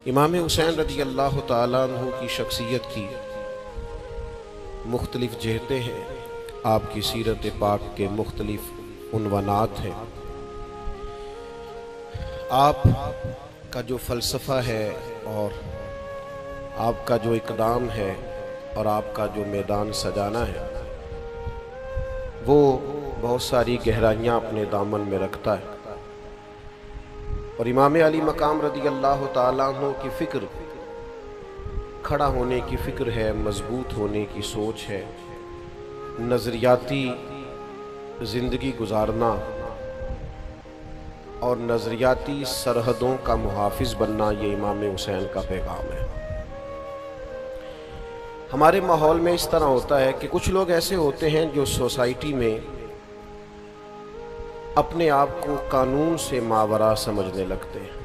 امام حسین رضی اللہ تعالیٰ عنہ کی شخصیت کی مختلف جہتیں ہیں، آپ کی سیرت پاک کے مختلف عنوانات ہیں۔ آپ کا جو فلسفہ ہے اور آپ کا جو اقدام ہے اور آپ کا جو میدان سجانا ہے وہ بہت ساری گہرائیاں اپنے دامن میں رکھتا ہے، اور امام علی مقام رضی اللہ تعالیٰ عنہ کی فکر کھڑا ہونے کی فکر ہے، مضبوط ہونے کی سوچ ہے، نظریاتی زندگی گزارنا اور نظریاتی سرحدوں کا محافظ بننا، یہ امام حسین کا پیغام ہے۔ ہمارے ماحول میں اس طرح ہوتا ہے کہ کچھ لوگ ایسے ہوتے ہیں جو سوسائٹی میں اپنے آپ کو قانون سے ماوراء سمجھنے لگتے ہیں۔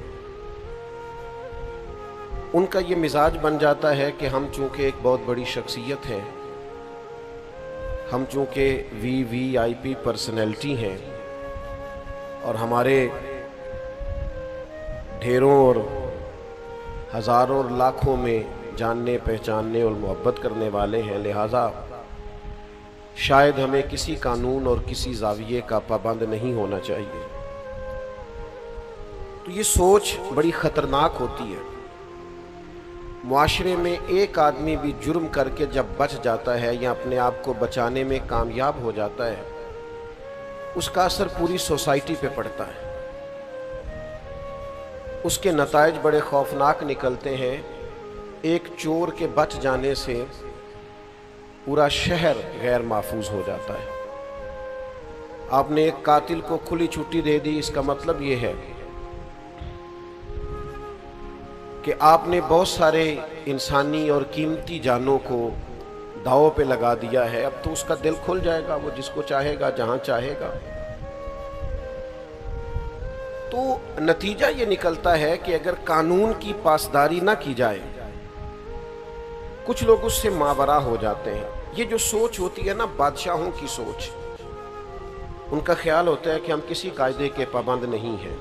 ان کا یہ مزاج بن جاتا ہے کہ ہم چونکہ ایک بہت بڑی شخصیت ہیں، ہم چونکہ وی آئی پی پرسنالٹی ہیں، اور ہمارے ڈھیروں اور ہزاروں اور لاکھوں میں جاننے پہچاننے اور محبت کرنے والے ہیں، لہٰذا شاید ہمیں کسی قانون اور کسی زاویے کا پابند نہیں ہونا چاہیے۔ تو یہ سوچ بڑی خطرناک ہوتی ہے۔ معاشرے میں ایک آدمی بھی جرم کر کے جب بچ جاتا ہے یا اپنے آپ کو بچانے میں کامیاب ہو جاتا ہے، اس کا اثر پوری سوسائٹی پہ پڑتا ہے، اس کے نتائج بڑے خوفناک نکلتے ہیں۔ ایک چور کے بچ جانے سے پورا شہر غیر محفوظ ہو جاتا ہے۔ آپ نے ایک قاتل کو کھلی چھٹی دے دی، اس کا مطلب یہ ہے کہ آپ نے بہت سارے انسانی اور قیمتی جانوں کو داؤ پہ لگا دیا ہے۔ اب تو اس کا دل کھل جائے گا، وہ جس کو چاہے گا جہاں چاہے گا۔ تو نتیجہ یہ نکلتا ہے کہ اگر قانون کی پاسداری نہ کی جائے، کچھ لوگ اس سے ماوراء ہو جاتے ہیں۔ یہ جو سوچ ہوتی ہے نا، بادشاہوں کی سوچ، ان کا خیال ہوتا ہے کہ ہم کسی قاعدے کے پابند نہیں ہیں۔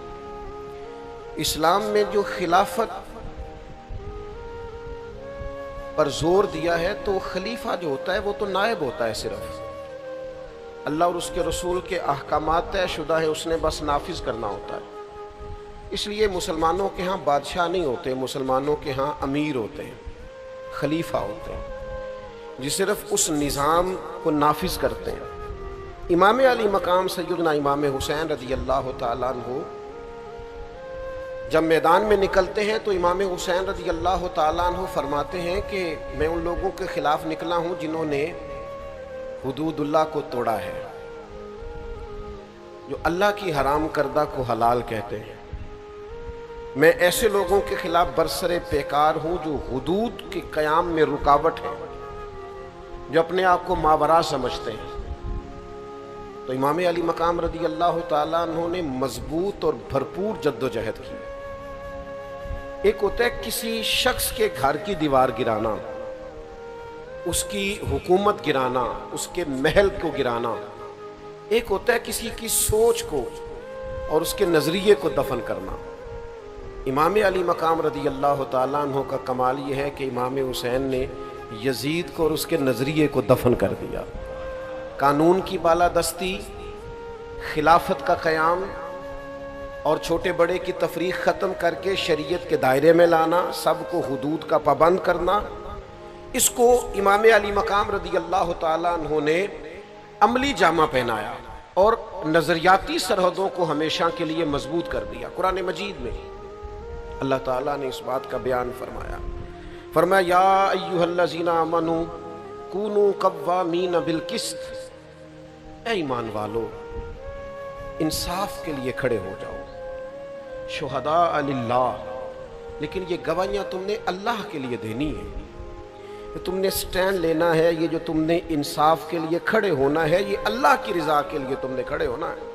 اسلام میں جو خلافت پر زور دیا ہے، تو خلیفہ جو ہوتا ہے وہ تو نائب ہوتا ہے، صرف اللہ اور اس کے رسول کے احکامات طے شدہ ہیں، اس نے بس نافذ کرنا ہوتا ہے۔ اس لیے مسلمانوں کے ہاں بادشاہ نہیں ہوتے، مسلمانوں کے ہاں امیر ہوتے ہیں، خلیفہ ہوتے ہیں، جو صرف اس نظام کو نافذ کرتے ہیں۔ امام علی مقام سیدنا امام حسین رضی اللہ تعالیٰ عنہ جب میدان میں نکلتے ہیں تو امام حسین رضی اللہ تعالیٰ عنہ فرماتے ہیں کہ میں ان لوگوں کے خلاف نکلا ہوں جنہوں نے حدود اللہ کو توڑا ہے، جو اللہ کی حرام کردہ کو حلال کہتے ہیں۔ میں ایسے لوگوں کے خلاف برسر پیکار ہوں جو حدود کے قیام میں رکاوٹ ہے، جو اپنے آپ کو ماوراء سمجھتے ہیں۔ تو امام علی مقام رضی اللہ تعالیٰ عنہ نے مضبوط اور بھرپور جد و جہد کی۔ ایک ہوتا ہے کسی شخص کے گھر کی دیوار گرانا، اس کی حکومت گرانا، اس کے محل کو گرانا۔ ایک ہوتا ہے کسی کی سوچ کو اور اس کے نظریے کو دفن کرنا۔ امام علی مقام رضی اللہ تعالیٰ عنہ کا کمال یہ ہے کہ امام حسین نے یزید کو اور اس کے نظریے کو دفن کر دیا۔ قانون کی بالادستی، خلافت کا قیام اور چھوٹے بڑے کی تفریق ختم کر کے شریعت کے دائرے میں لانا، سب کو حدود کا پابند کرنا، اس کو امام علی مقام رضی اللہ تعالیٰ عنہ نے عملی جامہ پہنایا اور نظریاتی سرحدوں کو ہمیشہ کے لیے مضبوط کر دیا۔ قرآن مجید میں اللہ تعالیٰ نے اس بات کا بیان فرمایا یا ایھا الذین آمنوا کونوا قوامین بالقسط، اے ایمان والو انصاف کے لیے کھڑے ہو جاؤ، شہداء للہ، لیکن یہ گواہیاں تم نے اللہ کے لیے دینی ہے، تم نے سٹینڈ لینا ہے، یہ جو تم نے انصاف کے لیے کھڑے ہونا ہے، یہ اللہ کی رضا کے لیے تم نے کھڑے ہونا ہے۔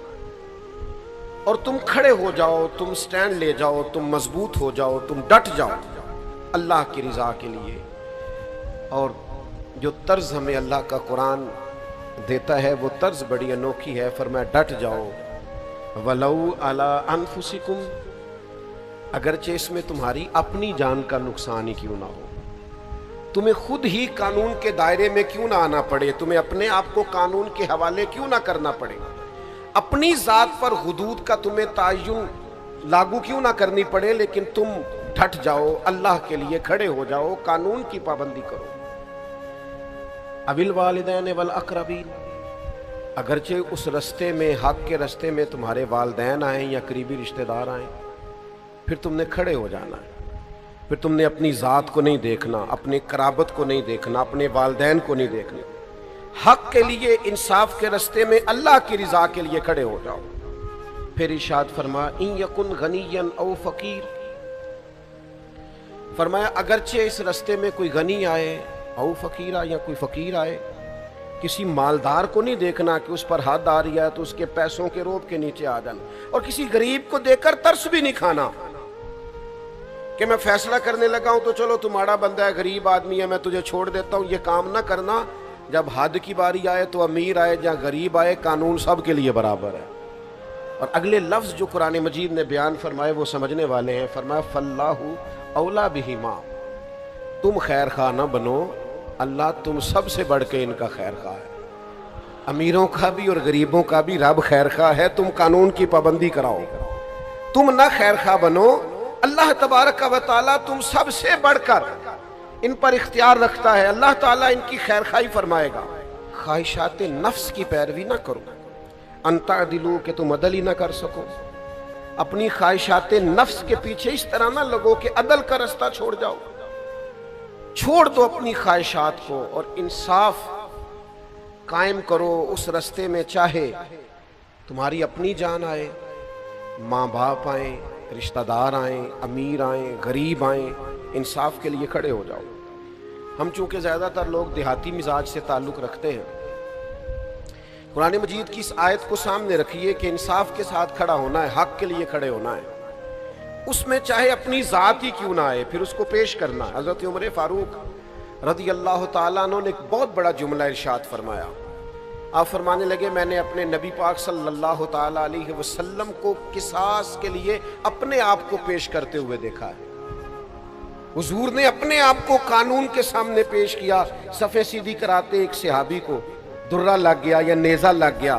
اور تم کھڑے ہو جاؤ، تم سٹینڈ لے جاؤ، تم مضبوط ہو جاؤ، تم ڈٹ جاؤ اللہ کی رضا کے لیے۔ اور جو طرز ہمیں اللہ کا قرآن دیتا ہے وہ طرز بڑی انوکھی ہے، فرمایا ڈٹ جاؤ، وَلَوْ عَلَىٰ أَنفُسِكُمْ، اگرچہ اس میں تمہاری اپنی جان کا نقصان ہی کیوں نہ ہو، تمہیں خود ہی قانون کے دائرے میں کیوں نہ آنا پڑے، تمہیں اپنے آپ کو قانون کے حوالے کیوں نہ کرنا پڑے، اپنی ذات پر حدود کا تمہیں تعین لاگو کیوں نہ کرنی پڑے، لیکن تم ڈٹ جاؤ، اللہ کے لیے کھڑے ہو جاؤ، قانون کی پابندی کرو۔ اول والدین والاقربین، اگرچہ اس رستے میں، حق کے رستے میں تمہارے والدین آئیں یا قریبی رشتہ دار آئیں، پھر تم نے کھڑے ہو جانا ہے، پھر تم نے اپنی ذات کو نہیں دیکھنا، اپنے قرابت کو نہیں دیکھنا، اپنے والدین کو نہیں دیکھنا، حق کے لیے، انصاف کے رستے میں اللہ کی رضا کے لیے کھڑے ہو جاؤ۔ پھر ارشاد فرمایا ان یکن غنیا او فقیر، فرمایا اگرچہ اس رستے میں کوئی غنی آئے او فقیرہ، یا کوئی فقیر آئے، کسی مالدار کو نہیں دیکھنا کہ اس پر حد آ رہی ہے تو اس کے پیسوں کے روب کے نیچے آ جانا، اور کسی غریب کو دیکھ کر ترس بھی نہیں کھانا کہ میں فیصلہ کرنے لگا ہوں تو چلو تمہارا بندہ ہے، غریب آدمی ہے، میں تجھے چھوڑ دیتا ہوں، یہ کام نہ کرنا۔ جب حد کی باری آئے تو امیر آئے یا غریب آئے، قانون سب کے لیے برابر ہے۔ اور اگلے لفظ جو قرآن مجید نے بیان فرمائے وہ سمجھنے والے ہیں، فرمایا فاللہ اولا بہما، تم خیر خواہ نہ بنو، اللہ تم سب سے بڑھ کے ان کا خیر خواہ ہے، امیروں کا بھی اور غریبوں کا بھی رب خیر خواہ ہے، تم قانون کی پابندی کراؤ، تم نہ خیر خواہ بنو، اللہ تبارک و تعالیٰ تم سب سے بڑھ کر ان پر اختیار رکھتا ہے، اللہ تعالیٰ ان کی خیر خواہی فرمائے گا۔ خواہشات نفس کی پیروی نہ کرو، ان تعدلوا کہ تم عدل ہی نہ کر سکو، اپنی خواہشات نفس کے پیچھے اس طرح نہ لگو کہ عدل کا رستہ چھوڑ جاؤ، چھوڑ دو اپنی خواہشات کو اور انصاف قائم کرو اس رستے میں، چاہے تمہاری اپنی جان آئے، ماں باپ آئیں، رشتہ دار آئیں، امیر آئیں، غریب آئیں، انصاف کے لیے کھڑے ہو جاؤ۔ ہم چونکہ زیادہ تر لوگ دیہاتی مزاج سے تعلق رکھتے ہیں، قرآن مجید کی اس آیت کو سامنے رکھیے کہ انصاف کے ساتھ کھڑا ہونا ہے، حق کے لیے کھڑے ہونا ہے، اس میں چاہے اپنی ذات ہی کیوں نہ آئے پھر اس کو پیش کرنا۔ حضرت عمر فاروق رضی اللہ تعالیٰ عنہ نے ایک بہت بڑا جملہ ارشاد فرمایا، آپ فرمانے لگے میں نے اپنے نبی پاک صلی اللہ تعالیٰ علیہ وسلم کو قصاص کے لیے اپنے آپ کو پیش کرتے ہوئے دیکھا ہے، حضور نے اپنے آپ کو قانون کے سامنے پیش کیا، صفیں سیدھی کراتے ایک صحابی کو درہ لگ گیا یا نیزہ لگ گیا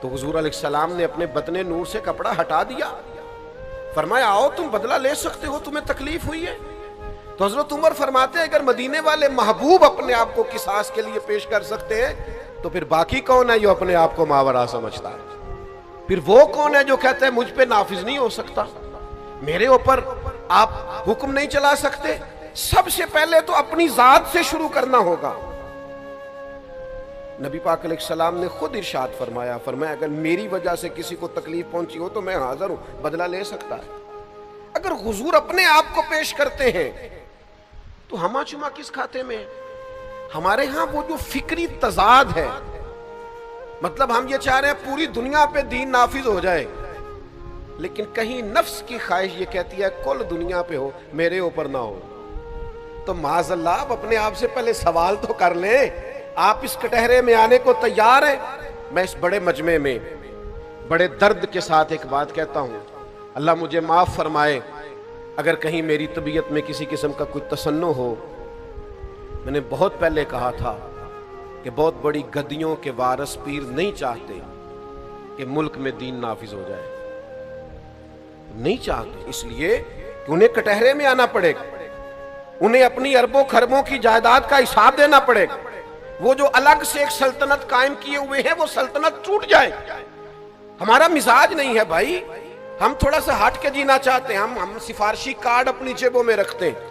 تو حضور علیہ السلام نے اپنے بطن نور سے کپڑا ہٹا دیا، فرمایا آؤ تم بدلہ لے سکتے ہو، تمہیں تکلیف ہوئی ہے؟ تو حضرت عمر فرماتے ہیں اگر مدینے والے محبوب اپنے آپ کو قصاص کے لیے پیش کر سکتے ہیں تو پھر باقی کون ہے جو اپنے آپ کو ماورا سمجھتا ہے؟ پھر وہ کون ہے جو کہتا ہے مجھ پہ نافذ نہیں ہو سکتا، میرے اوپر آپ حکم نہیں چلا سکتے؟ سب سے پہلے تو اپنی ذات سے شروع کرنا ہوگا۔ نبی پاک علیہ السلام نے خود ارشاد فرمایا اگر میری وجہ سے کسی کو تکلیف پہنچی ہو تو میں حاضر ہوں، بدلہ لے سکتا ہے۔ اگر حضور اپنے آپ کو پیش کرتے ہیں تو ہما چما کس کھاتے میں؟ ہمارے ہاں وہ جو فکری تضاد ہے، مطلب ہم یہ چاہ رہے ہیں پوری دنیا پہ دین نافذ ہو جائے، لیکن کہیں نفس کی خواہش یہ کہتی ہے کل دنیا پہ ہو، میرے اوپر نہ ہو۔ تو معاذ اللہ آپ اپنے آپ سے پہلے سوال تو کر لیں، آپ اس کٹہرے میں آنے کو تیار ہیں؟ میں اس بڑے مجمع میں بڑے درد کے ساتھ ایک بات کہتا ہوں، اللہ مجھے معاف فرمائے اگر کہیں میری طبیعت میں کسی قسم کا کوئی تصنع ہو۔ میں نے بہت پہلے کہا تھا کہ بہت بڑی گدیوں کے وارث پیر نہیں چاہتے کہ ملک میں دین نافذ ہو جائے، نہیں چاہتے، اس لیے کہ انہیں کٹہرے میں آنا پڑے گا، انہیں اپنی اربوں خربوں کی جائیداد کا حساب دینا پڑے گا، وہ جو الگ سے ایک سلطنت قائم کیے ہوئے ہیں وہ سلطنت ٹوٹ جائے۔ ہمارا مزاج نہیں ہے بھائی، ہم تھوڑا سا ہٹ کے جینا چاہتے ہیں، ہم سفارشی کارڈ اپنی جیبوں میں رکھتے ہیں،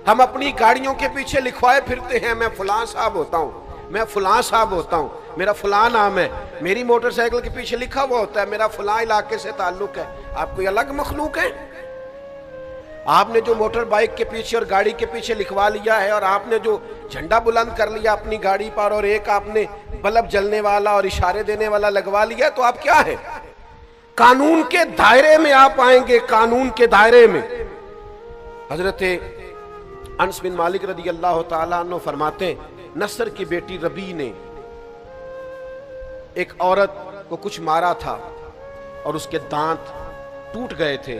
ہم اپنی گاڑیوں کے پیچھے لکھوائے پھرتے ہیں میں فلاں صاحب ہوتا ہوں، میں فلاں صاحب ہوتا ہوں، میرا فلاں نام ہے، میری موٹر سائیکل کے پیچھے لکھا ہوا ہوتا ہے میرا فلاں علاقے سے تعلق ہے۔ آپ کوئی الگ مخلوق ہیں؟ آپ نے جو موٹر بائک کے پیچھے اور گاڑی کے پیچھے لکھوا لیا ہے، اور آپ نے جو جھنڈا بلند کر لیا اپنی گاڑی پر، اور ایک آپ نے بلب جلنے والا اور اشارے دینے والا لگوا لیا، تو آپ کیا ہیں؟ قانون کے دائرے میں آپ آئیں گے، قانون کے دائرے میں۔ حضرت انس بن مالک رضی اللہ تعالیٰ عنہ فرماتے ہیں نصر کی بیٹی ربی نے ایک عورت کو کچھ مارا تھا اور اس کے دانت ٹوٹ گئے تھے،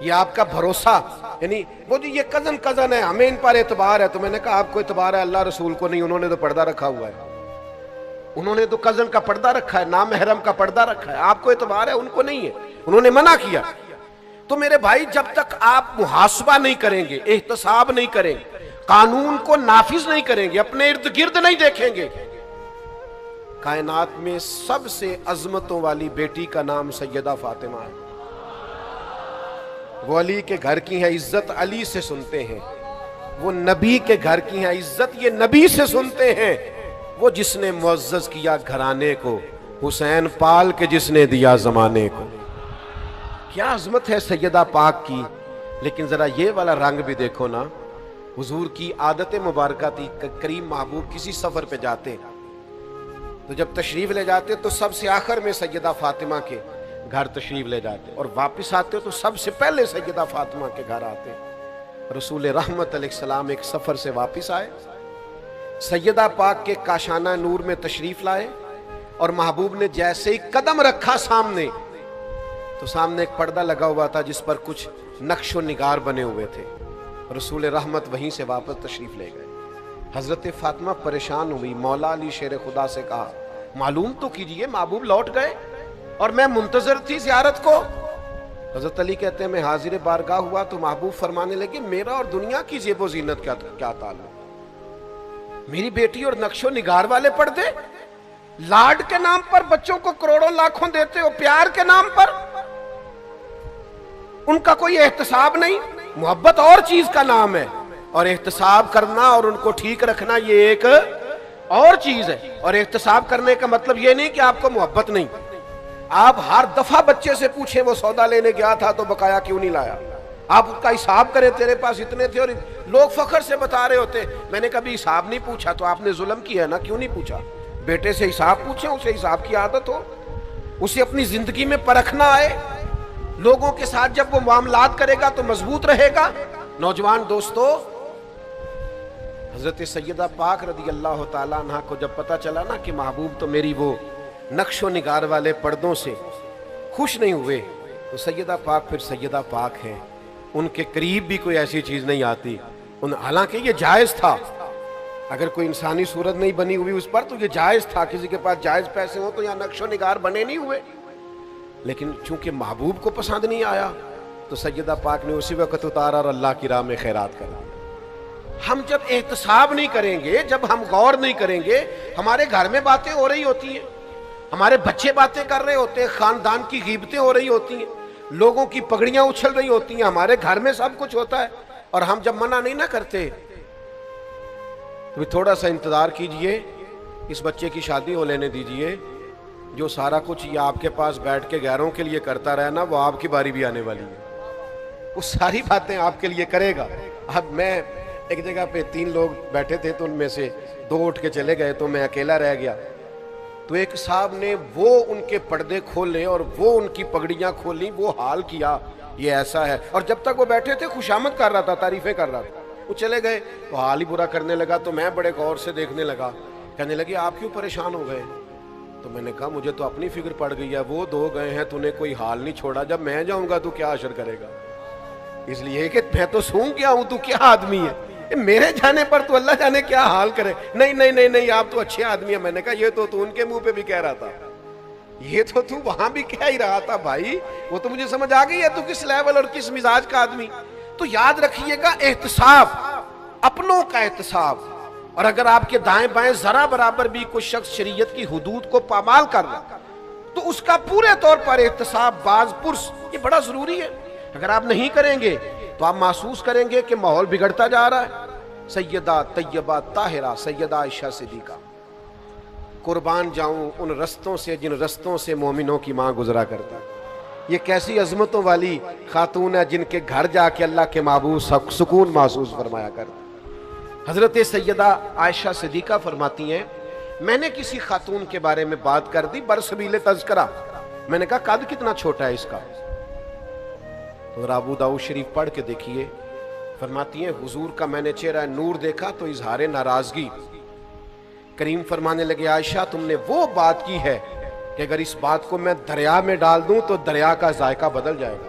یہ آپ کا بھروسہ، یعنی وہ جی یہ کزن ہے، ہمیں ان پر اعتبار ہے. تو میں نے کہا آپ کو اعتبار ہے، اللہ رسول کو نہیں. انہوں نے تو پردہ رکھا ہوا ہے، انہوں نے تو کزن کا پردہ رکھا ہے، نامحرم کا پردہ رکھا ہے. آپ کو اعتبار ہے، ان کو نہیں ہے، انہوں نے منع کیا. تو میرے بھائی جب تک آپ محاسبہ نہیں کریں گے، احتساب نہیں کریں گے، قانون کو نافذ نہیں کریں گے، اپنے ارد گرد نہیں دیکھیں گے. کائنات میں سب سے عظمتوں والی بیٹی کا نام سیدہ فاطمہ ہے. وہ علی کے گھر کی ہیں، عزت علی سے سنتے ہیں. وہ نبی کے گھر کی ہیں، عزت یہ نبی سے سنتے ہیں. وہ جس نے معزز کیا گھرانے کو، حسین پال کے جس نے دیا زمانے کو. کیا عظمت ہے سیدہ پاک کی. لیکن ذرا یہ والا رنگ بھی دیکھو نا. حضور کی عادت مبارکہ تھی، کریم محبوب کسی سفر پہ جاتے تو جب تشریف لے جاتے تو سب سے آخر میں سیدہ فاطمہ کے گھر تشریف لے جاتے، اور واپس آتے تو سب سے پہلے سیدہ فاطمہ کے گھر آتے. رسول رحمت علیہ السلام ایک سفر سے واپس آئے، سیدہ پاک کے کاشانہ نور میں تشریف لائے، اور محبوب نے جیسے ہی قدم رکھا سامنے تو سامنے ایک پردہ لگا ہوا تھا جس پر کچھ نقش و نگار بنے ہوئے تھے. رسول رحمت وہیں سے واپس تشریف لے گئے. حضرت فاطمہ پریشان ہوئی، مولا علی شیر خدا سے کہا معلوم تو کیجئے محبوب لوٹ گئے اور میں منتظر تھی زیارت کو. حضرت علی کہتے ہیں میں حاضر بارگاہ ہوا تو محبوب فرمانے لگے میرا اور دنیا کی زیب و زینت کیا تعلق، میری بیٹی اور نقش و نگار والے پردے، لاڈ کے نام پر بچوں کو کروڑوں لاکھوں دیتے ہو، پیار کے نام پر ان کا کوئی احتساب نہیں. محبت اور چیز کا نام ہے، اور احتساب کرنا اور ان کو ٹھیک رکھنا یہ ایک اور چیز ہے. اور احتساب کرنے کا مطلب یہ نہیں کہ آپ کو محبت نہیں. آپ ہر دفعہ بچے سے پوچھیں وہ سودا لینے گیا تھا تو بقایا کیوں نہیں لایا، آپ اس کا حساب کریں تیرے پاس اتنے تھے. اور لوگ فخر سے بتا رہے ہوتے میں نے کبھی حساب نہیں پوچھا. تو آپ نے ظلم کیا ہے نا، کیوں نہیں پوچھا؟ بیٹے سے حساب پوچھیں، اسے حساب کی عادت ہو، اسے اپنی زندگی میں پرکھنا آئے. لوگوں کے ساتھ جب وہ معاملات کرے گا تو مضبوط رہے گا. نوجوان دوستو، حضرت سیدہ پاک رضی اللہ تعالیٰ عنہ کو جب پتا چلا نا کہ محبوب تو میری وہ نقش و نگار والے پردوں سے خوش نہیں ہوئے، تو سیدہ پاک پھر سیدہ پاک ہیں، ان کے قریب بھی کوئی ایسی چیز نہیں آتی. حالانکہ یہ جائز تھا، اگر کوئی انسانی صورت نہیں بنی ہوئی اس پر تو یہ جائز تھا. کسی کے پاس جائز پیسے ہوں تو یہاں نقش و نگار بنے نہیں ہوئے. لیکن چونکہ محبوب کو پسند نہیں آیا تو سیدہ پاک نے اسی وقت اتارا اور اللہ کی راہ میں خیرات کرا. ہم جب احتساب نہیں کریں گے، جب ہم غور نہیں کریں گے، ہمارے گھر میں باتیں ہو رہی ہوتی ہیں، ہمارے بچے باتیں کر رہے ہوتے ہیں، خاندان کی غیبتیں ہو رہی ہوتی ہیں، لوگوں کی پگڑیاں اچھل رہی ہوتی ہیں، ہمارے گھر میں سب کچھ ہوتا ہے، اور ہم جب منع نہیں نہ کرتے تو تھوڑا سا انتظار کیجئے، اس بچے کی شادی ہو لینے دیجئے. جو سارا کچھ یہ آپ کے پاس بیٹھ کے غیروں کے لیے کرتا رہے نا، وہ آپ کی باری بھی آنے والی ہے، وہ ساری باتیں آپ کے لیے کرے گا. اب میں ایک جگہ پہ 3 لوگ بیٹھے تھے تو ان میں سے 2 اٹھ کے چلے گئے تو میں اکیلا رہ گیا. تو ایک صاحب نے وہ ان کے پردے کھولے اور وہ ان کی پگڑیاں کھولیں، وہ حال کیا یہ ایسا ہے. اور جب تک وہ بیٹھے تھے خوشامد کر رہا تھا، تعریفیں کر رہا تھا. وہ چلے گئے تو حال ہی برا کرنے لگا. تو میں بڑے غور سے دیکھنے لگا، کہنے لگے آپ کیوں پریشان ہو گئے؟ تو میں نے کہا مجھے تو اپنی فکر پڑ گئی ہے، وہ 2 گئے ہیں، تو نے کوئی حال نہیں چھوڑا، جب میں جاؤں گا تو کیا اشر کرے گا؟ اس لیے کہ میں تو سونگ گیا ہوں، تو کیا آدمی ہے، میرے جانے پر تو اللہ جانے کیا حال کرے. نہیں نہیں نہیں نہیں، آپ تو اچھے آدمی ہیں. میں نے کہا یہ تو ان کے منہ پہ بھی کہہ رہا تھا، یہ تو وہاں بھی کہہ ہی رہا تھا بھائی. وہ تو مجھے سمجھ آ گئی ہے تو کس لیول اور کس مزاج کا آدمی. تو یاد رکھیے گا احتساب، اپنوں کا احتساب. اور اگر آپ کے دائیں بائیں ذرا برابر بھی کوئی شخص شریعت کی حدود کو پامال کر رہا تو اس کا پورے طور پر احتساب باز پرس یہ بڑا ضروری ہے. اگر آپ نہیں کریں گے تو آپ محسوس کریں گے کہ ماحول بگڑتا جا رہا ہے. سیدہ طیبہ طاہرہ سیدہ عائشہ صدیقہ، قربان جاؤں ان رستوں سے جن رستوں سے مومنوں کی ماں گزرا کرتا. یہ کیسی عظمتوں والی خاتون ہے جن کے گھر جا کے اللہ کے محبوب سکون محسوس فرمایا کرتا. حضرت سیدہ عائشہ صدیقہ فرماتی ہیں میں نے کسی خاتون کے بارے میں بات کر دی برسبیل تذکرہ. میں نے کہا قد کتنا چھوٹا ہے اس کا؟ تو ابو داؤد شریف پڑھ کے دیکھیے. فرماتی ہیں حضور کا میں نے چہرہ نور دیکھا تو اظہار ناراضگی. کریم فرمانے لگے عائشہ تم نے وہ بات کی ہے کہ اگر اس بات کو میں دریا میں ڈال دوں تو دریا کا ذائقہ بدل جائے گا.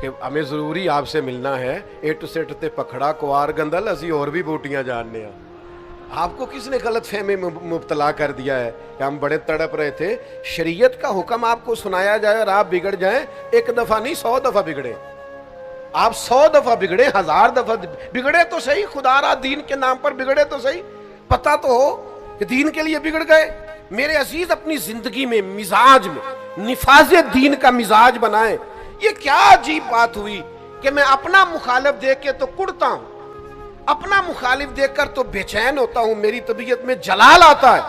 کہ ہمیں ضروری آپ سے ملنا ہے, اٹ سٹ تے پکھڑا کوار گندل اسی اور بھی بوٹیاں جاننے ہیں. آپ کو کس نے غلط فہمی میں مبتلا کر دیا ہے کہ ہم بڑے تڑپ رہے تھے؟ شریعت کا حکم آپ کو سنایا جائے اور آپ بگڑ جائیں, ایک دفعہ نہیں 100 دفعہ بگڑے. آپ 100 دفعہ بگڑے, 1000 دفعہ بگڑے تو صحیح, خدا را دین کے نام پر بگڑے تو صحیح, پتہ تو ہو کہ دین کے لیے بگڑ گئے. میرے عزیز, اپنی زندگی میں مزاج میں نفاذ دین کا مزاج بنائیں. یہ کیا عجیب بات ہوئی کہ میں اپنا مخالف دیکھ کے تو کڑتا ہوں, اپنا مخالف دیکھ کر تو بے چین ہوتا ہوں, میری طبیعت میں جلال آتا ہے,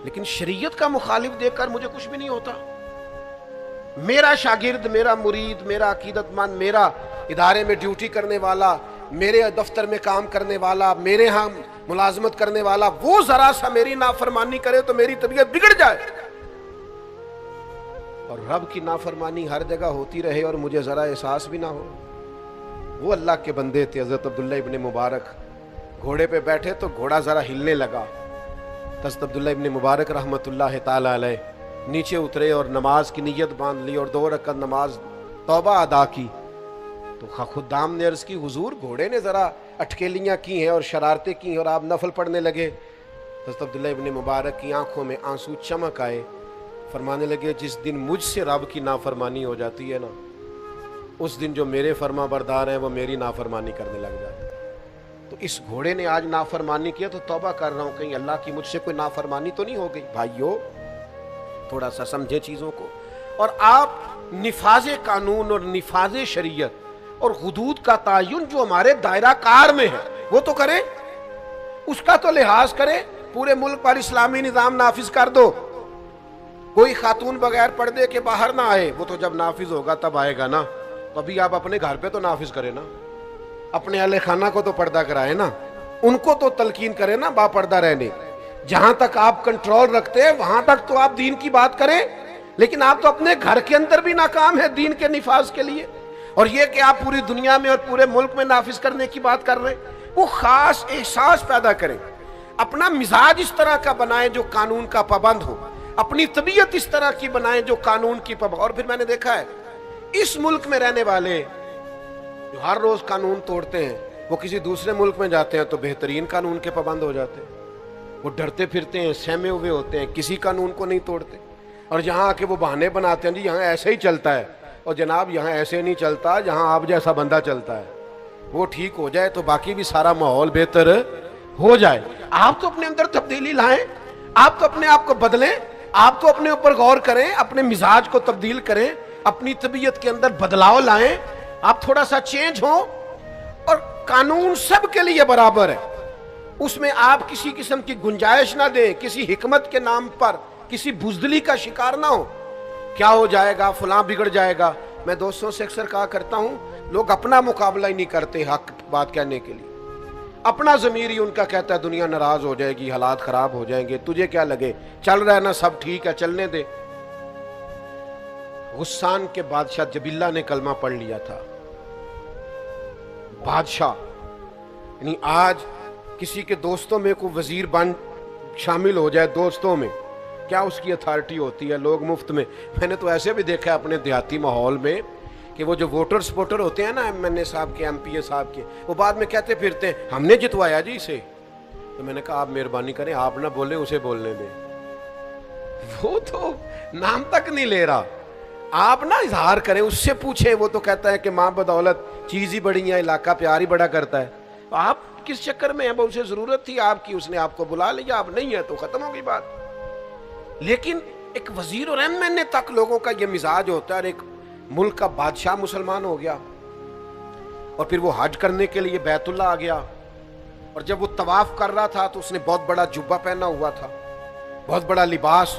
لیکن شریعت کا مخالف دیکھ کر مجھے کچھ بھی نہیں ہوتا. میرا شاگرد, میرا مرید, میرا عقیدت مند, میرا ادارے میں ڈیوٹی کرنے والا, میرے دفتر میں کام کرنے والا, میرے ہاں ملازمت کرنے والا, وہ ذرا سا میری نافرمانی کرے تو میری طبیعت بگڑ جائے. اور رب کی نافرمانی ہر جگہ ہوتی رہے اور مجھے ذرا احساس بھی نہ ہو. وہ اللہ کے بندے تھے حضرت عبداللہ ابن مبارک, گھوڑے پہ بیٹھے تو گھوڑا ذرا ہلنے لگا. حضرت عبداللہ ابن مبارک رحمت اللہ تعالی علیہ نیچے اترے اور نماز کی نیت باندھ لی اور 2 رکعت نماز توبہ ادا کی. تو خدام نے عرض کی, حضور گھوڑے نے ذرا اٹکیلیاں کی ہیں اور شرارتیں کی ہیں اور آپ نفل پڑھنے لگے. حضرت عبداللہ ابن مبارک کی آنکھوں میں آنسو چمک آئے, فرمانے لگے جس دن مجھ سے رب کی نافرمانی ہو جاتی ہے نا, اس دن جو میرے فرما بردار ہیں وہ میری نافرمانی کرنے لگ جاتے ہیں. تو اس گھوڑے نے آج نافرمانی کیا تو توبہ کر رہا ہوں, کہیں اللہ کی مجھ سے کوئی نافرمانی تو نہیں ہو گئی. بھائیو, تھوڑا سا سمجھے چیزوں کو. اور آپ نفاذ قانون اور نفاذ شریعت اور حدود کا تعین جو ہمارے دائرہ کار میں ہے وہ تو کریں, اس کا تو لحاظ کریں. پورے ملک پر اسلامی نظام نافذ کر دو, کوئی خاتون بغیر پردے کے باہر نہ آئے. وہ تو جب نافذ ہوگا تب آئے گا نا, ابھی آپ اپنے گھر پہ تو نافذ کریں نا, اپنے اہل خانہ کو تو پردہ کرائیں نا, ان کو تو تلقین کریں نا با پردہ رہنے. جہاں تک آپ کنٹرول رکھتے ہیں وہاں تک تو آپ دین کی بات کریں, لیکن آپ تو اپنے گھر کے اندر بھی ناکام ہے دین کے نفاذ کے لیے. اور یہ کہ آپ پوری دنیا میں اور پورے ملک میں نافذ کرنے کی بات کر رہے ہیں. وہ خاص احساس پیدا کریں, اپنا مزاج اس طرح کا بنائیں جو قانون کا پابند ہو, اپنی طبیعت اس طرح کی بنائیں جو قانون کی پابند. اور پھر میں نے دیکھا ہے اس ملک میں رہنے والے جو ہر روز قانون توڑتے ہیں, وہ کسی دوسرے ملک میں جاتے ہیں تو بہترین قانون کے پابند ہو جاتے ہیں. وہ ڈرتے پھرتے ہیں, سہمے ہوئے ہوتے ہیں, کسی قانون کو نہیں توڑتے. اور یہاں آ کے وہ بہانے بناتے ہیں جی یہاں ایسے ہی چلتا ہے. اور جناب یہاں ایسے نہیں چلتا, جہاں آپ جیسا بندہ چلتا ہے. وہ ٹھیک ہو جائے تو باقی بھی سارا ماحول بہتر ہو جائے. آپ تو اپنے اندر تبدیلی لائیں, آپ تو اپنے آپ کو بدلیں, آپ تو اپنے اوپر غور کریں, اپنے مزاج کو تبدیل کریں, اپنی طبیعت کے اندر بدلاؤ لائیں, آپ تھوڑا سا چینج ہوں. اور قانون سب کے لیے برابر ہے, اس میں آپ کسی قسم کی گنجائش نہ دیں, کسی حکمت کے نام پر کسی بزدلی کا شکار نہ ہو. کیا ہو جائے گا, فلاں بگڑ جائے گا. میں دوستوں سے اکثر کہا کرتا ہوں, لوگ اپنا مقابلہ ہی نہیں کرتے حق بات کہنے کے لیے. اپنا ضمیر ہی ان کا کہتا ہے دنیا ناراض ہو جائے گی, حالات خراب ہو جائیں گے, تجھے کیا لگے, چل رہا ہے نا سب ٹھیک ہے, چلنے دے. غسان کے بادشاہ جبیلہ نے کلمہ پڑھ لیا تھا. بادشاہ یعنی آج کسی کے دوستوں میں کوئی وزیر بن شامل ہو جائے دوستوں میں, کیا اس کی اتھارٹی ہوتی ہے؟ لوگ مفت میں. میں نے تو ایسے بھی دیکھا ہے اپنے دیہاتی ماحول میں کہ وہ جو ووٹر سپورٹر ہوتے ہیں نا, ایم این اے صاحب کے, ایم پی اے صاحب کے, وہ بعد میں کہتے پھرتے ہیں ہم نے جتوایا جی اسے. تو میں نے کہا آپ مہربانی کریں, آپ نہ بولیں, اسے بولنے دیں. وہ تو نام تک نہیں لے رہا, آپ نہ اظہار کریں, اس سے پوچھیں. وہ تو کہتا ہے کہ ماں بدولت چیز ہی بڑی ہے, علاقہ پیار ہی بڑا کرتا ہے. تو آپ کس چکر میں ہیں؟ وہ اسے ضرورت تھی آپ کی, اس نے آپ کو بلا لیا, آپ نہیں ہے تو ختم ہو گئی بات. لیکن ایک وزیر اور ایم این اے تک لوگوں کا یہ مزاج ہوتا ہے. اور ایک ملک کا بادشاہ مسلمان ہو گیا, اور پھر وہ حج کرنے کے لیے بیت اللہ آ گیا, اور جب وہ طواف کر رہا تھا تو اس نے بہت بڑا جبہ پہنا ہوا تھا, بہت بڑا لباس,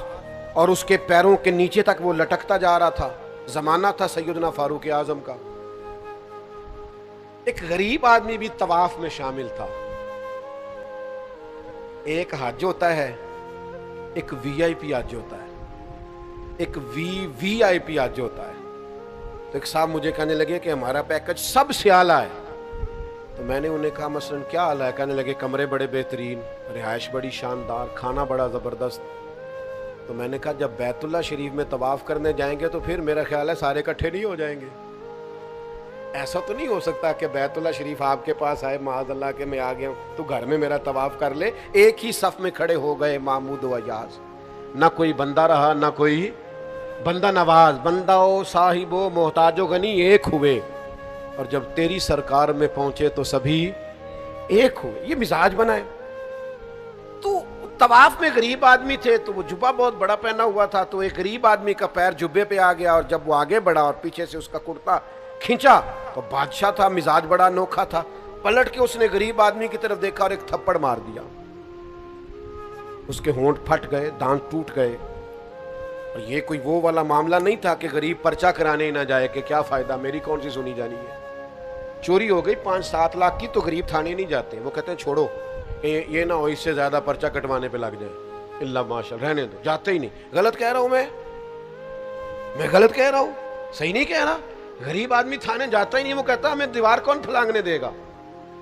اور اس کے پیروں کے نیچے تک وہ لٹکتا جا رہا تھا. زمانہ تھا سیدنا فاروق اعظم کا. ایک غریب آدمی بھی طواف میں شامل تھا. ایک حج ہوتا ہے, ایک وی آئی پی حج ہوتا ہے, ایک وی آئی پی حج ہوتا ہے. تو ایک صاحب مجھے کہنے لگے کہ ہمارا پیکج سب سے اعلیٰ ہے. تو میں نے انہیں کہا مثلاً کیا اعلیٰ ہے؟ کہنے لگے کمرے بڑے بہترین, رہائش بڑی شاندار, کھانا بڑا زبردست. تو میں نے کہا جب بیت اللہ شریف میں طواف کرنے جائیں گے تو پھر میرا خیال ہے سارے اکٹھے نہیں ہو جائیں گے. ایسا تو نہیں ہو سکتا کہ بیت اللہ شریف آپ کے پاس آئے معاذ اللہ کہ میں آ گیا ہوں تو گھر میں میرا طواف کر لے. ایک ہی صف میں کھڑے ہو گئے محمود و ایاز, نہ کوئی بندہ رہا نہ کوئی بندہ نواز, بندہ و صاحب و محتاج و غنی ایک ہوئے, اور جب تیری سرکار میں پہنچے تو سبھی ایک ہوئے. یہ مزاج بنا ہے. تو طواف میں غریب آدمی تھے تو وہ جبہ بہت بڑا پہنا ہوا تھا, تو ایک غریب آدمی کا پیر جبے پہ آ گیا, اور جب وہ آگے بڑھا اور پیچھے سے اس کا کرتا کھینچا تو بادشاہ تھا, مزاج بڑا انوکھا تھا, پلٹ کے اس نے غریب آدمی کی طرف دیکھا اور ایک تھپڑ مار دیا. اس کے ہونٹ پھٹ گئے, دانت ٹوٹ گئے. اور یہ کوئی وہ والا معاملہ نہیں تھا کہ غریب پرچہ کرانے ہی نہ جائے کہ کیا فائدہ, میری کون سی سنی جانی ہے. چوری ہو گئی 5-7 لاکھ کی تو غریب تھانے نہیں جاتے, وہ کہتے ہیں چھوڑو یہ نہ ہو اس سے زیادہ پرچہ کٹوانے پہ لگ جائے, اللہ ماشاء اللہ رہنے دو, جاتے ہی نہیں. غلط کہہ رہا ہوں میں غلط کہہ رہا ہوں, صحیح نہیں کہہ رہا. غریب آدمی تھانے جاتا ہی نہیں, وہ کہتا ہمیں دیوار کون پھلانگنے دے گا,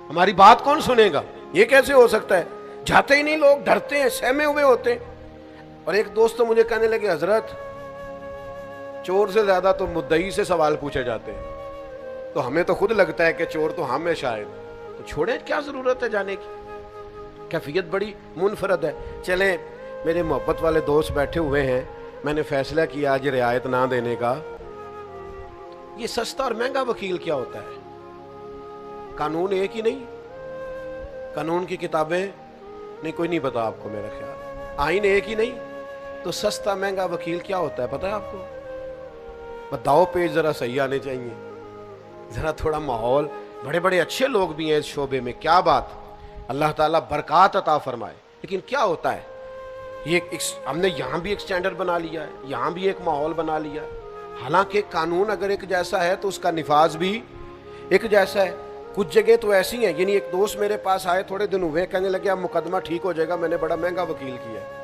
ہماری بات کون سنے گا, یہ کیسے ہو سکتا ہے. جاتے ہی نہیں لوگ, ڈرتے ہیں, سہمے ہوئے ہوتے ہیں. اور ایک دوست تو مجھے کہنے لگے حضرت چور سے زیادہ تو مدعی سے سوال پوچھے جاتے ہیں, تو ہمیں تو خود لگتا ہے کہ چور تو ہم ہیں شاید, تو چھوڑیں کیا ضرورت ہے جانے کی. کیفیت بڑی منفرد ہے. چلیں میرے محبت والے دوست بیٹھے ہوئے ہیں, میں نے فیصلہ کیا آج رعایت نہ دینے کا. یہ سستا اور مہنگا وکیل کیا ہوتا ہے؟ قانون ایک ہی نہیں, قانون کی کتابیں نہیں, کوئی نہیں پتا آپ کو, میرا خیال آئین ایک ہی نہیں, تو سستا مہنگا وکیل کیا ہوتا ہے پتا ہے آپ کو؟ بتاؤ پیج ذرا صحیح آنے چاہیے, ذرا تھوڑا ماحول, بڑے بڑے اچھے لوگ بھی ہیں اس شعبے میں, کیا بات, اللہ تعالیٰ برکات عطا فرمائے. لیکن کیا ہوتا ہے, یہ ہم نے یہاں بھی ایک سٹینڈرڈ بنا لیا ہے, یہاں بھی ایک ماحول بنا لیا ہے. حالانکہ قانون اگر ایک جیسا ہے تو اس کا نفاذ بھی ایک جیسا ہے. کچھ جگہ تو ایسی ہیں, یعنی ایک دوست میرے پاس آئے تھوڑے دن ہوئے, کہنے لگے اب مقدمہ ٹھیک ہو جائے گا, میں نے بڑا مہنگا وکیل کیا ہے.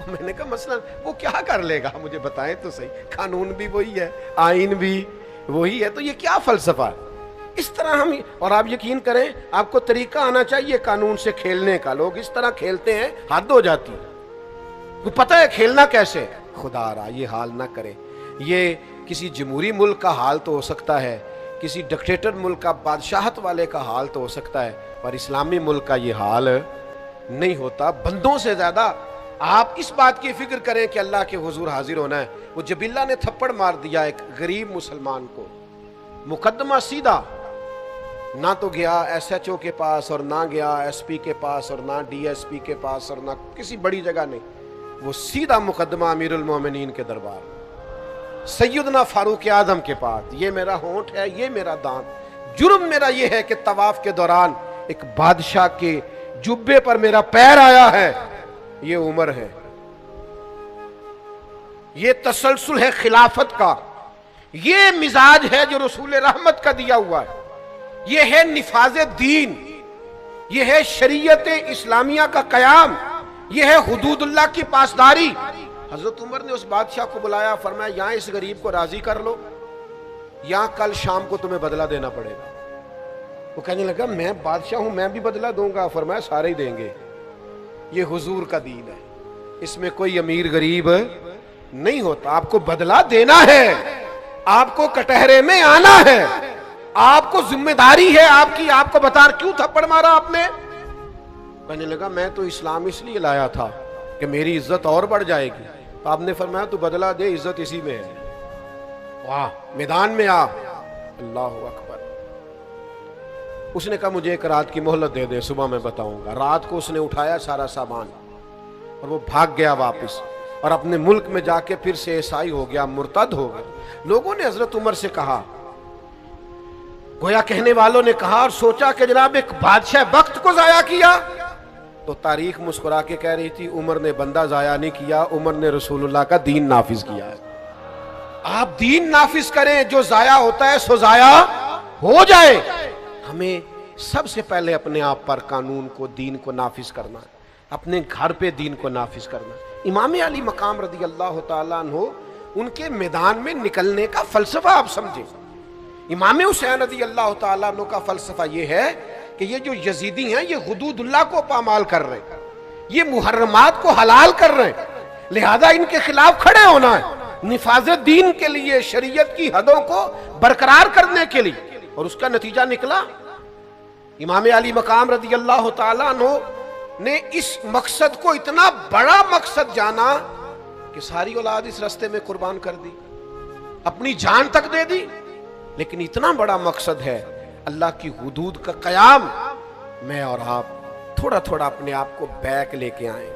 میں نے کہا مثلا وہ کیا کر لے گا, مجھے بتائیں تو صحیح, قانون بھی وہی ہے, آئین بھی وہی ہے, تو یہ کیا فلسفہ ہے. اس طرح ہم, اور آپ یقین کریں آپ کو طریقہ آنا چاہیے قانون سے کھیلنے کا. لوگ اس طرح کھیلتے ہیں حد ہو جاتی ہے. وہ پتہ ہے کھیلنا کیسے, خدا را یہ حال نہ کرے. یہ کسی جمہوری ملک کا حال تو ہو سکتا ہے, کسی ڈکٹیٹر ملک کا, بادشاہت والے کا حال تو ہو سکتا ہے, پر اسلامی ملک کا یہ حال نہیں ہوتا. بندوں سے زیادہ آپ اس بات کی فکر کریں کہ اللہ کے حضور حاضر ہونا ہے. وہ جبیلہ نے تھپڑ مار دیا ایک غریب مسلمان کو, مقدمہ سیدھا, نہ تو گیا ایس ایچ او کے پاس, اور نہ گیا ایس پی کے پاس, اور نہ ڈی ایس پی کے پاس, اور نہ کسی بڑی جگہ نہیں. وہ سیدھا مقدمہ امیر المومنین کے دربار, سیدنا فاروق اعظم کے پاس. یہ میرا ہونٹ ہے, یہ میرا دانت, جرم میرا یہ ہے کہ طواف کے دوران ایک بادشاہ کے جبے پر میرا پیر آیا ہے. یہ عمر ہے, یہ تسلسل ہے خلافت کا, یہ مزاج ہے جو رسول رحمت کا دیا ہوا ہے, یہ ہے نفاذ دین, یہ ہے شریعت اسلامیہ کا قیام, یہ ہے حدود اللہ کی پاسداری. حضرت عمر نے اس بادشاہ کو بلایا, فرمایا یہاں اس غریب کو راضی کر لو, یہاں کل شام کو تمہیں بدلہ دینا پڑے گا. وہ کہنے لگا میں بادشاہ ہوں, میں بھی بدلہ دوں گا. فرمایا سارے ہی دیں گے, یہ حضور کا دین ہے, اس میں کوئی امیر غریب نہیں ہوتا. آپ کو بدلہ دینا ہے, آپ کو کٹہرے میں آنا ہے, آپ کو ذمہ داری ہے آپ کی. آپ کو بتا کیوں تھپڑ مارا آپ نے؟ کہنے لگا میں تو اسلام اس لیے لایا تھا کہ میری عزت اور بڑھ جائے گی. آپ نے فرمایا تو بدلہ دے, عزت اسی میں ہے. واہ, میدان میں آ. اللہ اکبر. اس نے کہا مجھے ایک رات کی مہلت دے دے, صبح میں بتاؤں گا. رات کو اس نے اٹھایا سارا سامان اور وہ بھاگ گیا واپس, اور اپنے ملک میں جا کے پھر سے عیسائی ہو گیا, مرتد ہو گیا. لوگوں نے حضرت عمر سے کہا, گویا کہنے والوں نے کہا اور سوچا کہ جناب ایک بادشاہ وقت کو ضائع کیا. تو تاریخ مسکرا کے کہہ رہی تھی عمر نے بندہ ضائع نہیں کیا, عمر نے رسول اللہ کا دین نافذ کیا ہے. آپ دین نافذ کریں, جو ضائع ہوتا ہے سو ضائع ہو جائے. ہمیں سب سے پہلے اپنے آپ پر قانون کو, دین کو نافذ کرنا, اپنے گھر پہ دین کو نافذ کرنا. امام علی مقام رضی اللہ تعالیٰ عنہ, ان کے میدان میں نکلنے کا فلسفہ آپ سمجھیں. امام حسین رضی اللہ تعالیٰ عنہ کا فلسفہ یہ ہے کہ یہ جو یزیدی ہیں یہ حدود اللہ کو پامال کر رہے ہیں, یہ محرمات کو حلال کر رہے ہیں, لہذا ان کے خلاف کھڑے ہونا ہے, نفاذ دین کے لیے, شریعت کی حدوں کو برقرار کرنے کے لیے. اور اس کا نتیجہ نکلا امام علی مقام رضی اللہ تعالیٰ عنہ نے اس مقصد کو اتنا بڑا مقصد جانا کہ ساری اولاد اس راستے میں قربان کر دی، اپنی جان تک دے دی، لیکن اتنا بڑا مقصد ہے اللہ کی حدود کا قیام، میں اور آپ تھوڑا تھوڑا اپنے آپ کو بیک لے کے آئیں۔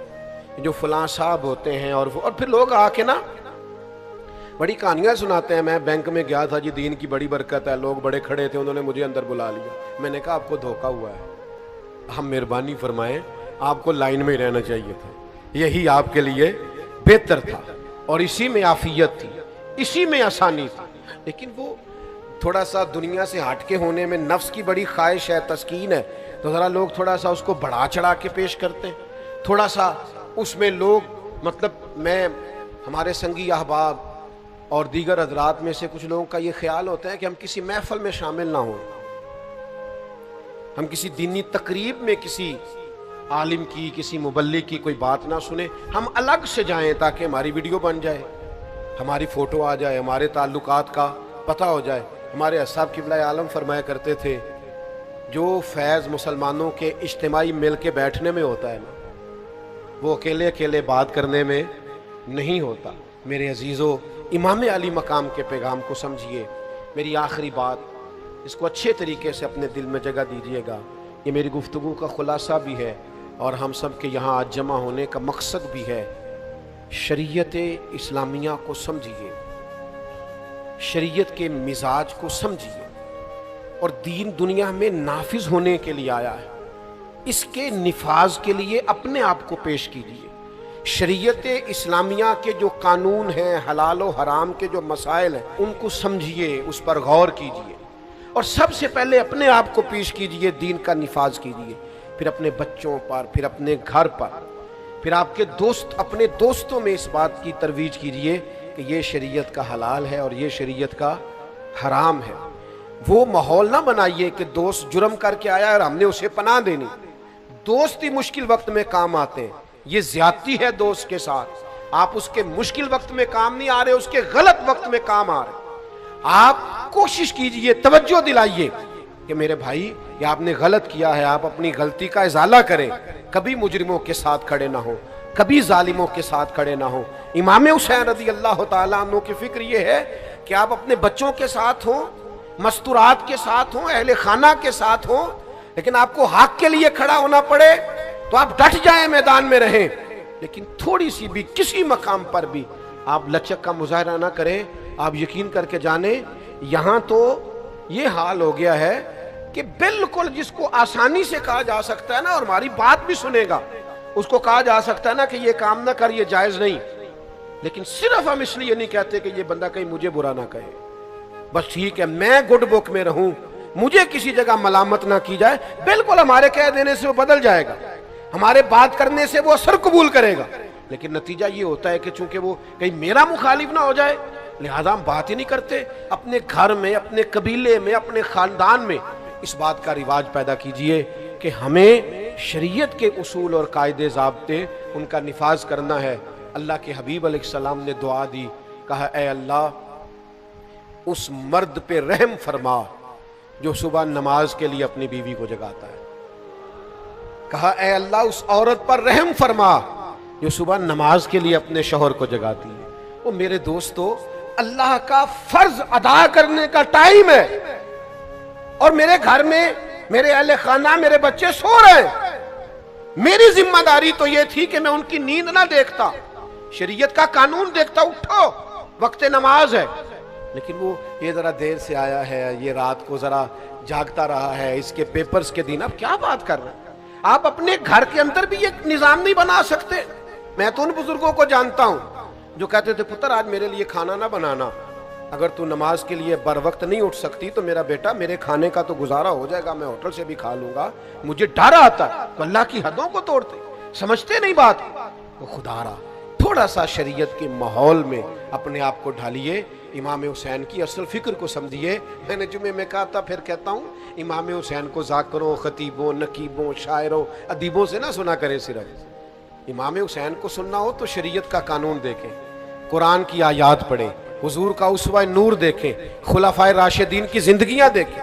جو فلاں صاحب ہوتے ہیں اور پھر لوگ آ کے نا بڑی کہانیاں سناتے ہیں، میں بینک میں گیا تھا جی، دین کی بڑی برکت ہے، لوگ بڑے کھڑے تھے، انہوں نے مجھے اندر بلا لیا، میں نے کہا آپ کو دھوکہ ہوا ہے، ہم مہربانی فرمائیں آپ کو لائن میں رہنا چاہیے تھا، یہی آپ کے لیے بہتر تھا، اور اسی میں عافیت تھی، اسی میں آسانی تھی، لیکن وہ تھوڑا سا دنیا سے ہٹ کے ہونے میں نفس کی بڑی خواہش ہے، تسکین ہے، تو ذرا لوگ تھوڑا سا اس کو بڑھا چڑھا کے پیش کرتے ہیں، تھوڑا سا اس میں لوگ میں ہمارے سنگی احباب اور دیگر حضرات میں سے کچھ لوگوں کا یہ خیال ہوتا ہے کہ ہم کسی محفل میں شامل نہ ہوں، ہم کسی دینی تقریب میں کسی عالم کی، کسی مبلغ کی کوئی بات نہ سنیں، ہم الگ سے جائیں تاکہ ہماری ویڈیو بن جائے، ہماری فوٹو آ جائے، ہمارے تعلقات کا پتہ ہو جائے۔ ہمارے اصحاب قبلہ عالم فرمایا کرتے تھے جو فیض مسلمانوں کے اجتماعی مل کے بیٹھنے میں ہوتا ہے نا، وہ اکیلے اکیلے بات کرنے میں نہیں ہوتا۔ میرے عزیزو، امام علی مقام کے پیغام کو سمجھیے۔ میری آخری بات، اس کو اچھے طریقے سے اپنے دل میں جگہ دیجیے گا، یہ میری گفتگو کا خلاصہ بھی ہے اور ہم سب کے یہاں آج جمع ہونے کا مقصد بھی ہے۔ شریعت اسلامیہ کو سمجھیے، شریعت کے مزاج کو سمجھیے، اور دین دنیا میں نافذ ہونے کے لیے آیا ہے، اس کے نفاذ کے لیے اپنے آپ کو پیش کیجیے۔ شریعت اسلامیہ کے جو قانون ہیں، حلال و حرام کے جو مسائل ہیں، ان کو سمجھیے، اس پر غور کیجیے، اور سب سے پہلے اپنے آپ کو پیش کیجیے، دین کا نفاذ کیجیے، پھر اپنے بچوں پر، پھر اپنے گھر پر، پھر آپ کے دوست، اپنے دوستوں میں اس بات کی ترویج کیجیے کہ یہ شریعت کا حلال ہے اور یہ شریعت کا حرام ہے۔ وہ ماحول نہ بنائیے کہ دوست جرم کر کے آیا اور ہم نے اسے پناہ دینی۔ دوست ہی مشکل وقت میں کام آتے ہیں، یہ زیادتی ہے دوست کے ساتھ۔ آپ اس کے مشکل وقت میں کام نہیں آ رہے، اس کے غلط وقت میں کام آ رہے۔ آپ کوشش کیجئے، توجہ دلائیے کہ میرے بھائی یہ آپ نے غلط کیا ہے، آپ اپنی غلطی کا ازالہ کریں، کبھی مجرموں کے ساتھ کھڑے نہ ہوں، کبھی ظالموں کے ساتھ کھڑے نہ ہوں۔ امام حسین رضی اللہ تعالیٰ عنہ کی فکر یہ ہے کہ آپ اپنے بچوں کے ساتھ ہوں، مستورات کے ساتھ ہوں، اہل خانہ کے ساتھ ہوں، لیکن آپ کو حق کے لیے کھڑا ہونا پڑے تو آپ ڈٹ جائیں، میدان میں رہیں، لیکن تھوڑی سی بھی کسی مقام پر بھی آپ لچک کا مظاہرہ نہ کریں۔ آپ یقین کر کے جانیں، یہاں تو یہ حال ہو گیا ہے کہ بالکل جس کو آسانی سے کہا جا سکتا ہے نا، اور ہماری بات بھی سنے گا، اس کو کہا جا سکتا ہے نا کہ یہ کام نہ کر، یہ جائز نہیں، لیکن صرف ہم اس لیے نہیں کہتے کہ یہ بندہ کہیں مجھے برا نہ کہے، بس ٹھیک ہے میں گڈ بک میں رہوں، مجھے کسی جگہ ملامت نہ کی جائے۔ بالکل ہمارے کہہ دینے سے وہ بدل جائے گا، ہمارے بات کرنے سے وہ اثر قبول کرے گا، لیکن نتیجہ یہ ہوتا ہے کہ چونکہ وہ کہیں میرا مخالف نہ ہو جائے، لہذا ہم بات ہی نہیں کرتے۔ اپنے گھر میں، اپنے قبیلے میں، اپنے خاندان میں اس بات کا رواج پیدا کیجئے کہ ہمیں شریعت کے اصول اور قاعدے ضابطے ان کا نفاذ کرنا ہے۔ اللہ کے حبیب علیہ السلام نے دعا دی، کہا اے اللہ اس مرد پہ رحم فرما جو صبح نماز کے لیے اپنی بیوی کو جگاتا ہے، کہا اے اللہ اس عورت پر رحم فرما جو صبح نماز کے لیے اپنے شوہر کو جگاتی ہے۔ وہ میرے دوستو، اللہ کا فرض ادا کرنے کا ٹائم ہے، اور میرے گھر میں میرے اہل خانہ، میرے بچے سو رہے ہیں، میری ذمہ داری تو یہ تھی کہ میں ان کی نیند نہ دیکھتا، شریعت کا قانون دیکھتا، اٹھو وقت نماز ہے، لیکن وہ یہ ذرا دیر سے آیا ہے، یہ رات کو ذرا جاگتا رہا ہے، اس کے پیپرز کے دن۔ اب کیا بات کر رہے ہیں آپ؟ اپنے گھر کے اندر بھی ایک نظام نہیں بنا سکتے؟ میں تو ان بزرگوں کو جانتا ہوں جو کہتے تھے پتر آج میرے لیے کھانا نہ بنانا، اگر تو نماز کے لیے بر وقت نہیں اٹھ سکتی تو میرا بیٹا میرے کھانے کا تو گزارا ہو جائے گا، میں ہوٹل سے بھی کھا لوں گا، مجھے ڈر آتا ہے۔ تو اللہ کی حدوں کو توڑتے، سمجھتے نہیں بات۔ وہ خدا را تھوڑا سا شریعت کے ماحول میں اپنے آپ کو ڈھالیے، امام حسین کی اصل فکر کو سمجھیے۔ میں نے جمعے میں کہا تھا، پھر کہتا ہوں، امام حسین کو ذاکروں، خطیبوں، نقیبوں، شاعروں، ادیبوں سے نہ سنا کرے، صرف امام حسین کو سننا ہو تو شریعت کا قانون دیکھیں، قرآن کی آیات پڑھیں، حضور کا اسوہ نور دیکھیں، خلفائے راشدین کی زندگیاں دیکھیں،